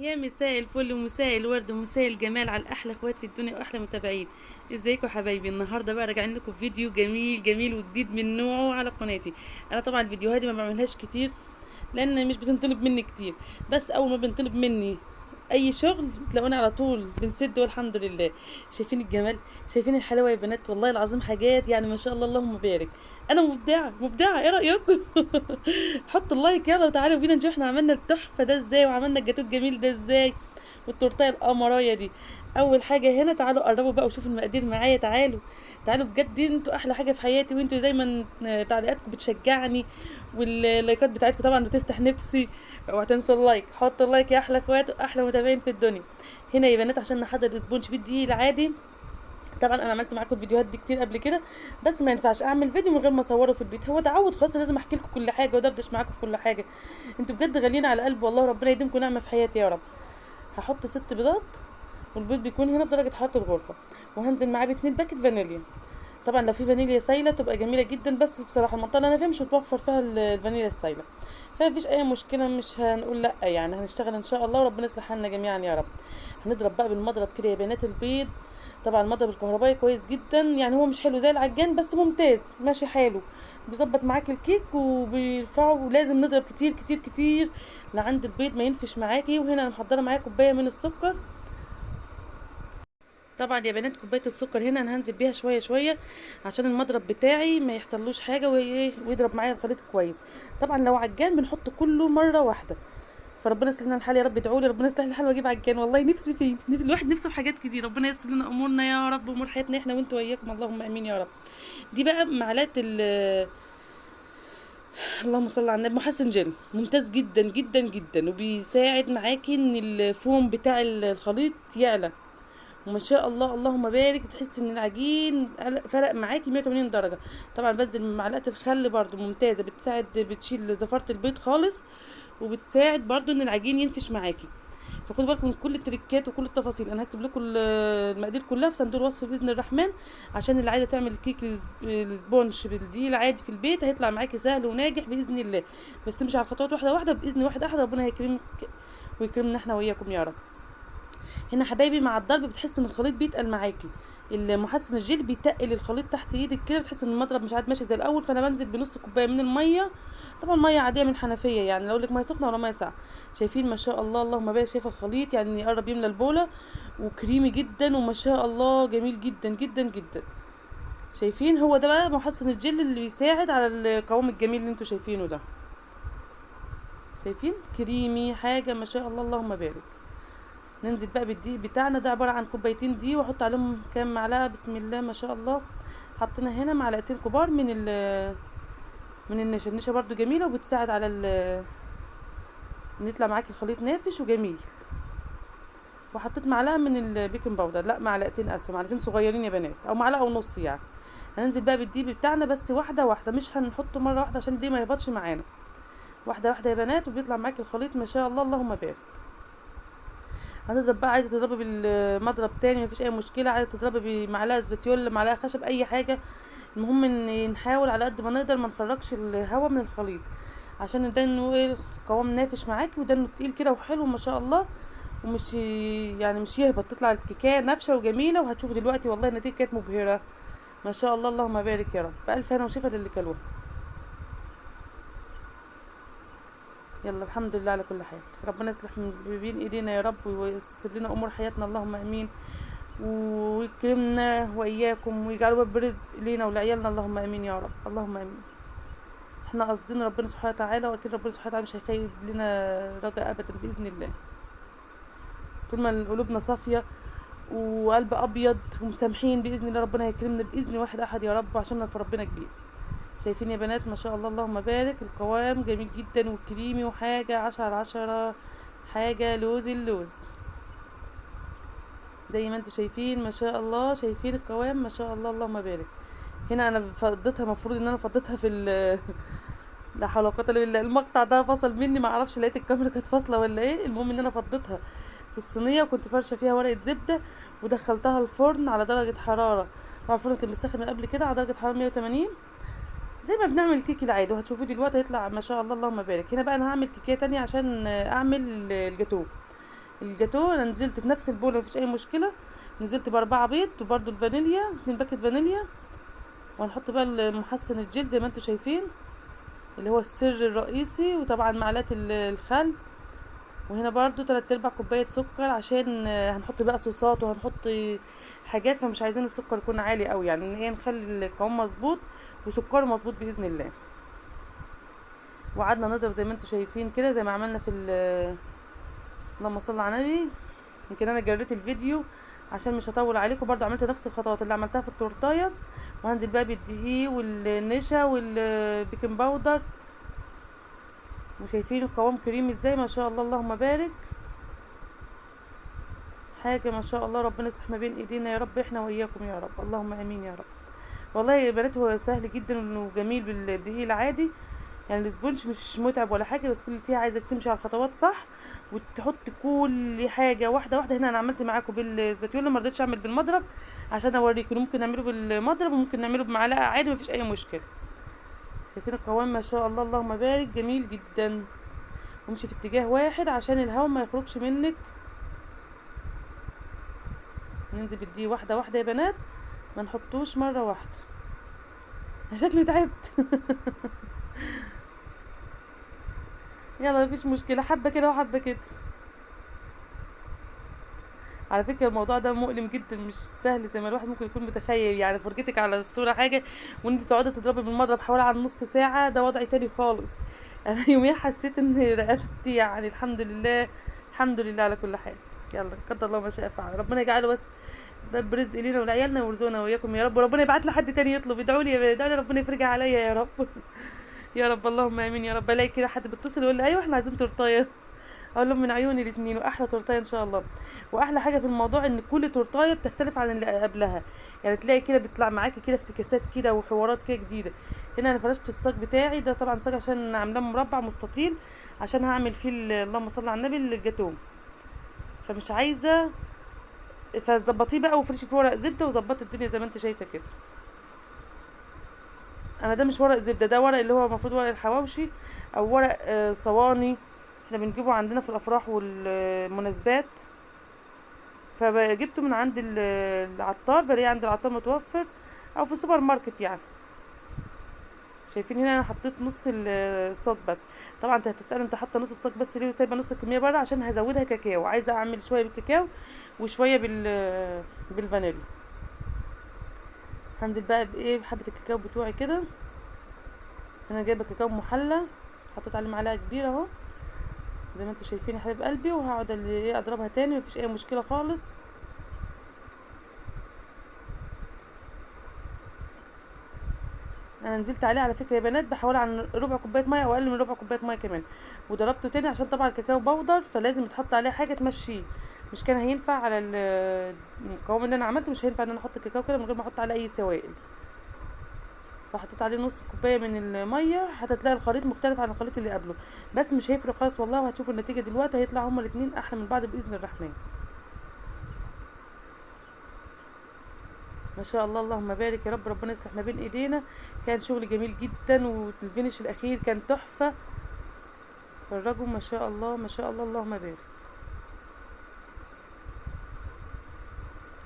يا مساء الفل ومساء الورد ومساء الجمال على الاحلى اخوات في الدنيا واحلى متابعين. ازيكم يا حبايبي؟ النهارده بقى راجعين لكم فيديو جميل جميل وجديد من نوعه على قناتي. انا طبعا الفيديوهات دي ما بعملهاش كتير لان مش بتنطلب مني كتير، بس اول ما بنطلب مني اي شغل تلاقوني على طول بنسد والحمد لله. شايفين الجمال؟ شايفين الحلاوه يا بنات؟ والله العظيم حاجات يعني ما شاء الله اللهم بارك. انا مبدعه مبدعه، ايه رايكم؟ حطوا اللايك يلا وتعالوا بينا نشوف احنا عملنا التحفه ده ازاي وعملنا الجاتو الجميل ده ازاي والتورتيه القمرايه دي. اول حاجه هنا تعالوا قربوا بقى وشوفوا المقادير معايا. تعالوا تعالوا بجد، انتوا احلى حاجه في حياتي وانتوا دايما تعليقاتكم بتشجعني واللايكات بتاعتكم طبعا بتفتح نفسي. اوعى تنسوا اللايك، حطوا اللايك يا احلى اخوات واحلى متابعين في الدنيا. هنا يا بنات عشان نحضر الاسبونج بالدقيق العادي. طبعا انا عملت معاكم الفيديوهات دي كتير قبل كده، بس ما ينفعش اعمل فيديو من غير ما اصوره في البيت، هو تعود خلاص لازم احكي لكم كل حاجه ودردش معاكم في كل حاجه. انتوا بجد غاليين على قلبي والله، ربنا يديمكم نعمه في حياتي يا رب. هحط 6 بيضات، والبيض بيكون هنا بدرجه حراره الغرفه، وهنزل معاه باتنين باكت فانيليا. طبعا لو في فانيليا سايله تبقى جميله جدا، بس بصراحه المنطقه اللي انا فيها مش متوفر فيها الفانيليا السايله، فمفيش اي مشكله، مش هنقول لا يعني، هنشتغل ان شاء الله وربنا يصلح حالنا جميعا يا رب. هنضرب بقى بالمضرب كده يا بنات البيض. طبعا المضرب الكهربائي كويس جدا، يعني هو مش حلو زي العجان بس ممتاز ماشي حاله، بيظبط معاكي الكيك وبيرفعه، ولازم نضرب كتير كتير كتير لعند البيض ما ينفش معاكي. وهنا انا محضره معايا كوبايه من السكر. طبعا يا بنات كوبايه السكر هنا انا هنزل بيها شويه شويه عشان المضرب بتاعي ما يحصلوش حاجه ويضرب معايا الخليط كويس. طبعا لو عجان بنحط كله مره واحده. فربنا يصلح لنا الحال يا رب، ادعوا لي ربنا يصلح لي الحال واجيب عجان، والله نفسي فيه، الواحد نفسه في حاجات كتير، ربنا ييسر لنا امورنا يا رب وامور حياتنا احنا وانتوا وياكم، اللهم امين يا رب. دي بقى معلقه اللهم صل على النبي محسن جل، ممتاز جدا جدا جدا، وبيساعد معاكي ان الفوم بتاع الخليط يعلى، وما شاء الله اللهم بارك تحس ان العجين فرق معاكي 180 درجه. طبعا بنزل من معلقه الخل برضو ممتازه، بتساعد بتشيل زفاره البيض خالص، وبتساعد برضو ان العجين ينفش معاكي. فخدوا بالكم من كل التريكات وكل التفاصيل، انا هكتب لكم المقادير كلها في صندوق الوصف باذن الرحمن، عشان اللي عايزه تعمل كيك السبونج بالدقيق العادي في البيت هيطلع معاكي سهل وناجح باذن الله، بس مش على الخطوات واحده واحده، باذن واحد احد ربنا هيكرمك ويكرمنا احنا وياكم يا رب. هنا حبايبي مع الضرب بتحس ان الخليط بيتقل معاكي، المحسن الجيل بيتقل الخليط تحت ايدك كده، بتحس ان المضرب مش عاد ماشي زي الاول. فانا بنزل بنص كوبايه من الميه، طبعا ميه عاديه من الحنفيه، يعني لو لك ميه سخنه ولا ميه ساقعه. شايفين ما شاء الله اللهم بارك؟ شايفه الخليط يعني يقرب يملى البوله، وكريمي جدا وما شاء الله جميل جدا جدا جدا. شايفين؟ هو ده بقى محسن الجل اللي بيساعد على القوام الجميل اللي انتوا شايفينه ده. شايفين كريمي حاجه ما شاء الله اللهم بارك. ننزل بقى بالدقيق بتاعنا، ده عباره عن كوبايتين دقيق، واحط عليهم كام معلقه بسم الله ما شاء الله. حطينا هنا معلقتين كبار من النشا، النشا برضو جميله وبتساعد على ان يطلع معاكي الخليط نافش وجميل. وحطيت معلقه من البيكنج باودر، لا معلقتين، اسفه معلقتين صغيرين يا بنات، او معلقه ونص يعني. هننزل بقى بالدقيق بتاعنا بس واحده واحده، مش هنحطه مره واحده عشان الدقيق ما يهبطش معانا، واحده واحده يا بنات، وبيطلع معاكي الخليط ما شاء الله اللهم بارك. هنضرب بقى، عايزه تضربي بالمضرب تاني مفيش اي مشكله، عايزه تضربي بمعلقه سباتيولا معلقه خشب اي حاجه، المهم ان نحاول على قد ما نقدر ما نخرجش الهواء من الخليط، عشان ده انه ايه القوام نافش معاكي، وده انه تقيل كده وحلو ما شاء الله، ومش يعني مش يهبط، تطلع الكيكه نافشه وجميله، وهتشوفوا دلوقتي والله النتيجه كانت مبهره ما شاء الله اللهم بارك يا رب، بألف هنا وشفا للي كلوها. يلا الحمد لله على كل حال، ربنا يصلح من بين ايدينا يا رب وييسر لنا امور حياتنا اللهم امين، ويكرمنا واياكم ويجعله باب رزق لينا ولعيالنا اللهم امين يا رب اللهم امين. احنا قاصدين ربنا سبحانه وتعالى، واكيد ربنا سبحانه وتعالى مش هيخيب لنا رجاء ابدا باذن الله، طول ما قلوبنا صافيه وقلب ابيض ومسامحين باذن الله ربنا هيكرمنا باذن واحد احد يا رب، عشان في ربنا كبير. شايفين يا بنات ما شاء الله اللهم بارك، القوام جميل جدا وكريمي وحاجه 10/10، حاجه لوز اللوز زي ما انتم شايفين ما شاء الله. شايفين القوام ما شاء الله اللهم بارك. هنا انا فضيتها، المفروض ان انا فضيتها في لا حول ولا قوه الا بالله، المقطع ده فصل مني ما اعرفش، لقيت الكاميرا كانت فاصله ولا ايه، المهم ان انا فضيتها في الصينيه، وكنت فرشه فيها ورقه زبده، ودخلتها الفرن على درجه حراره، طبعا الفرن كان بيسخن من قبل كده على درجه حراره 180 زي ما بنعمل الكيك العادي، وهتشوفوه دلوقتي هيطلع ما شاء الله اللهم بارك. هنا بقى انا هعمل كيكه تانية عشان اعمل الجاتوه. الجاتو انا نزلت في نفس البوله مفيش اي مشكله، نزلت ب4 بيض وبرده الفانيليا 2 باكت فانيليا، وهنحط بقى المحسن الجلد زي ما انتم شايفين اللي هو السر الرئيسي، وطبعا معلقه الخل، وهنا برضو 3/4 كوبايه سكر عشان هنحط بقى صوصات وهنحط حاجات، فمش عايزين السكر يكون عالي قوي، يعني ان هي نخلي القوام مظبوط وسكره مظبوط باذن الله. وقعدنا نضرب زي ما انتم شايفين كده زي ما عملنا في اللهم صل على النبي. يمكن انا جريت الفيديو عشان مش هطول عليكم، برضو عملت نفس الخطوات اللي عملتها في التورتايه، وهنزل بقى بالدقيق والنشا والبيكنج باودر، وشايفين القوام كريمي ازاي ما شاء الله اللهم بارك، حاجه ما شاء الله، ربنا يصلح ما بين ايدينا يا رب احنا واياكم يا رب، اللهم امين يا رب. والله يا بنات هو سهل جدا وجميل بالدقيق العادي، يعني الاسبونج مش متعب ولا حاجه، بس كل اللي فيها عايزك تمشي على الخطوات صح وتحط كل حاجه واحده واحده. هنا انا عملت معاكم بالسباتيولا، ما رضيتش اعمل بالمضرب عشان اوريكم، ممكن نعمله بالمضرب وممكن نعمله بمعلقه عادي مفيش اي مشكله. شايفين القوام ما شاء الله اللهم بارك جميل جدا، وامشي في اتجاه واحد عشان الهواء ما يخرجش منك. ننزل بالدي واحده واحده يا بنات، ما نحطوش مره واحده. شكلي تعبت يلا مفيش مشكله، حبه كده وحبه كده. على فكره الموضوع ده مؤلم جدا، مش سهل زي ما الواحد ممكن يكون متخيل، يعني فرجتك على الصوره حاجه وان انت تقعدي تضربي بالمضرب حوالي عن نص ساعه ده وضع تاني خالص. انا يوميا حسيت ان رقبتي يعني الحمد لله، الحمد لله على كل حال. يلا قدر الله ما شاء فعل، ربنا يجعله بس باب رزق لينا ولعيالنا ويرزقنا وياكم يا رب، وربنا يبعت لحد تاني يطلب. ادعوا لي ادعوا لي ربنا يفرجها عليا يا رب يا رب اللهم امين يا رب. الاقي كده حد بيتصل يقول لي ايوه احنا عايزين تورتايه، اقول لهم من عيوني الاثنين، واحلى تورتايه ان شاء الله. واحلى حاجه في الموضوع ان كل تورتايه بتختلف عن اللي قبلها، يعني تلاقي كده بيطلع معاكي كده افتكاسات كده وحوارات كده جديده. هنا انا فرشت الصاج بتاعي ده، طبعا صاج عشان عاملاه مربع مستطيل عشان هعمل فيه اللهم صل على النبي الجاتوه، فمش عايزه، فظبطيه بقى وفرشي فيه ورق زبده وظبطي الدنيا زي ما انت شايفه كده. انا ده مش ورق زبده، ده ورق اللي هو المفروض ورق الحواوشي او ورق صواني، احنا بنجيبه عندنا في الافراح والمناسبات، فجبته من عند العطار، بلاقيه عند العطار متوفر او في السوبر ماركت يعني. شايفين هنا انا حطيت نص الصاج بس، طبعا انت هتسال انت حاطه نص الصاج بس ليه وسايبه نص الكميه بره، عشان هزودها كاكاو، عايزه اعمل شويه بالكاكاو وشويه بالفانيليا. هنزل بقى بايه بحبه الكاكاو بتوعي كده، انا جايبه كاكاو محلى حطيت عليه معلقه كبيره اهو زي ما انتم شايفين يا حبيب قلبي، وهقعد ايه اضربها تاني مفيش اي مشكله خالص. انا نزلت عليه على فكره يا بنات بحوالي عن ربع كوبايه ميه او اقل من ربع كوبايه ميه كمان، وضربته تاني عشان طبعا الكاكاو بودر فلازم يتحط عليه حاجه تمشيه، مش كان هينفع على القوام اللي انا عملته، مش هينفع ان انا احط الكاكاو كده من غير ما احط عليه اي سوائل. فحطيت عليه نص كوبايه من الميه، هتلاقي الخليط مختلف عن الخليط اللي قبله، بس مش هيفرق خالص والله، وهتشوفوا النتيجه دلوقتي هيطلع هما الاثنين احلى من بعض باذن الرحمن. ما شاء الله اللهم بارك يا رب، ربنا يصلح ما بين ايدينا. كان شغل جميل جدا والفينش الاخير كان تحفه، فرجوا ما شاء الله ما شاء الله اللهم بارك.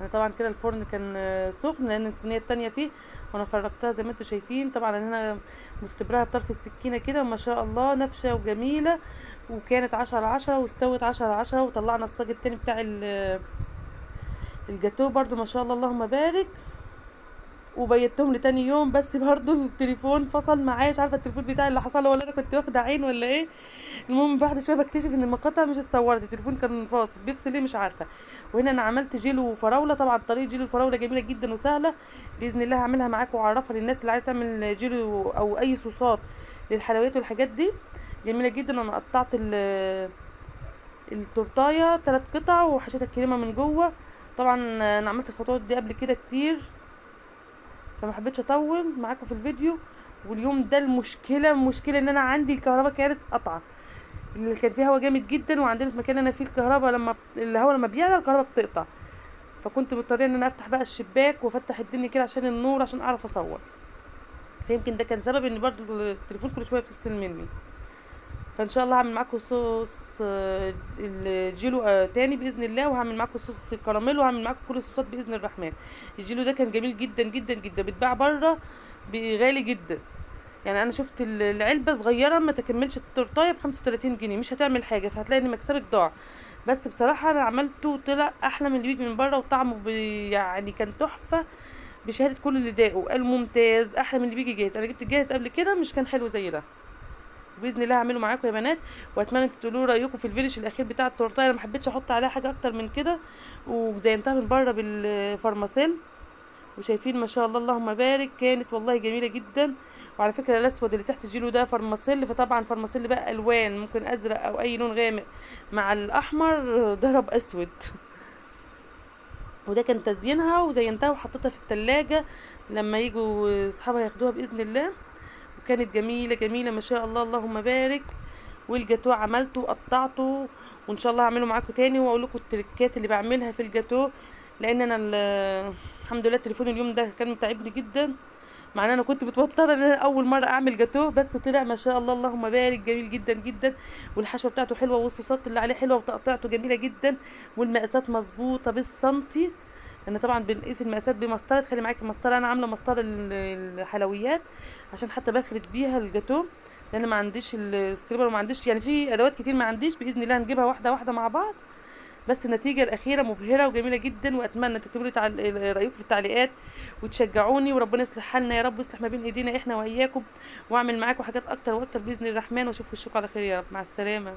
انا طبعا كده الفرن كان سخن لان الصينيه التانية فيه وانا خرجتها زي ما انتم شايفين، طبعا انا مختبراها بطرف السكينه كده وما شاء الله نافشه وجميله، وكانت 10/10 واستوت 10/10، وطلعنا الصاج التاني بتاع الجاتوه برضو ما شاء الله اللهم بارك، وبيتهم لتاني يوم، بس برضو التليفون فصل معايا، مش عارفه التليفون بتاعي اللي حصل ولا انا كنت واخده عين ولا ايه. المهم بعد شويه بكتشف ان المقاطع مش اتصورت، التليفون كان فاصل بيفصل ليه مش عارفه. وهنا انا عملت جيلو فراوله، طبعا طريقه جيلو الفراوله جميله جدا وسهله باذن الله، هعملها معاكم واعرفها للناس اللي عايزه تعمل جيلو او اي صوصات للحلويات والحاجات دي، جميله جدا. انا قطعت التورتايه 3 قطع وحشيت الكريمه من جوه، طبعا انا عملت الخطوات دي قبل كده كتير فما حبيتش اطول معاكم في الفيديو. واليوم ده المشكله ان انا عندي الكهرباء كانت قطعه، اللي كان فيه هوا جامد جدا، وعندنا في مكان انا فيه الكهرباء لما الهوا لما بيعلى الكهرباء بتقطع، فكنت مضطريه ان انا افتح بقى الشباك وافتح الدنيا كده عشان النور عشان اعرف اصور، فيمكن ده كان سبب ان برضو التليفون كل شويه بيفصل مني. فان شاء الله هعمل معاكم صوص الجيلو تاني باذن الله، وهعمل معاكم صوص الكراميل، وهعمل معاكم كل الصوصات باذن الرحمن. الجيلو ده كان جميل جدا جدا جدا، بيتباع بره غالي جدا. يعني انا شفت العلبه صغيره ما تكملش التورتايه ب 35 جنيه، مش هتعمل حاجه، فهتلاقي ان مكسبك ضاع. بس بصراحه انا عملته وطلع احلى من اللي بيجي من بره، وطعمه يعني كان تحفه بشهاده كل اللي داقوا، قال ممتاز احلى من اللي بيجي جاهز. انا جبت الجاهز قبل كده مش كان حلو زي ده. باذن الله هعمله معاكم يا بنات، واتمنى انتوا تقولوا رايكم في الفينش الاخير بتاع التورتايه. انا ما حبيتش احط عليها حاجه اكتر من كده، وزينتها من بره بالفرماسيل، وشايفين ما شاء الله اللهم بارك، كانت والله جميله جدا. وعلى فكره الاسود اللي تحت الجيلو ده فرماسيل، فطبعا فرماسيل بقى الوان، ممكن ازرق او اي لون غامق مع الاحمر ضرب اسود. وده كان تزيينها، وزينتها وحطيتها في التلاجة لما يجوا اصحابها ياخدوها باذن الله. وكانت جميله جميله ما شاء الله اللهم بارك. والجاتو عملته وقطعته، وان شاء الله هعمله معاكم تاني، واقول لكم التريكات اللي بعملها في الجاتو. لان انا الحمد لله التليفون اليوم ده كان متعبني جدا، مع ان انا كنت متوتره ان انا اول مره اعمل جاتو، بس طلع ما شاء الله اللهم بارك جميل جدا جدا. والحشوه بتاعته حلوه، والصوصات اللي عليه حلوه، وتقطيعته جميله جدا، والمقاسات مظبوطه بالسنتي. انا طبعا بنقيس المقاسات بمسطره، خلي معاكي مسطره، انا عامله مسطره الحلويات عشان حتى بفرد بيها الجاتو، لان ما عنديش السكريبر وما عنديش يعني في ادوات كتير ما عنديش. باذن الله هنجيبها واحده واحده مع بعض. بس النتيجه الاخيره مبهره وجميله جدا، واتمنى تكتبوا لي رايكم في التعليقات وتشجعوني، وربنا يصلح حالنا يا رب، ويصلح ما بين ايدينا احنا واياكم، واعمل معاكم حاجات اكتر واكتر باذن الرحمن. واشوف وشكم على خير يا رب. مع السلامه.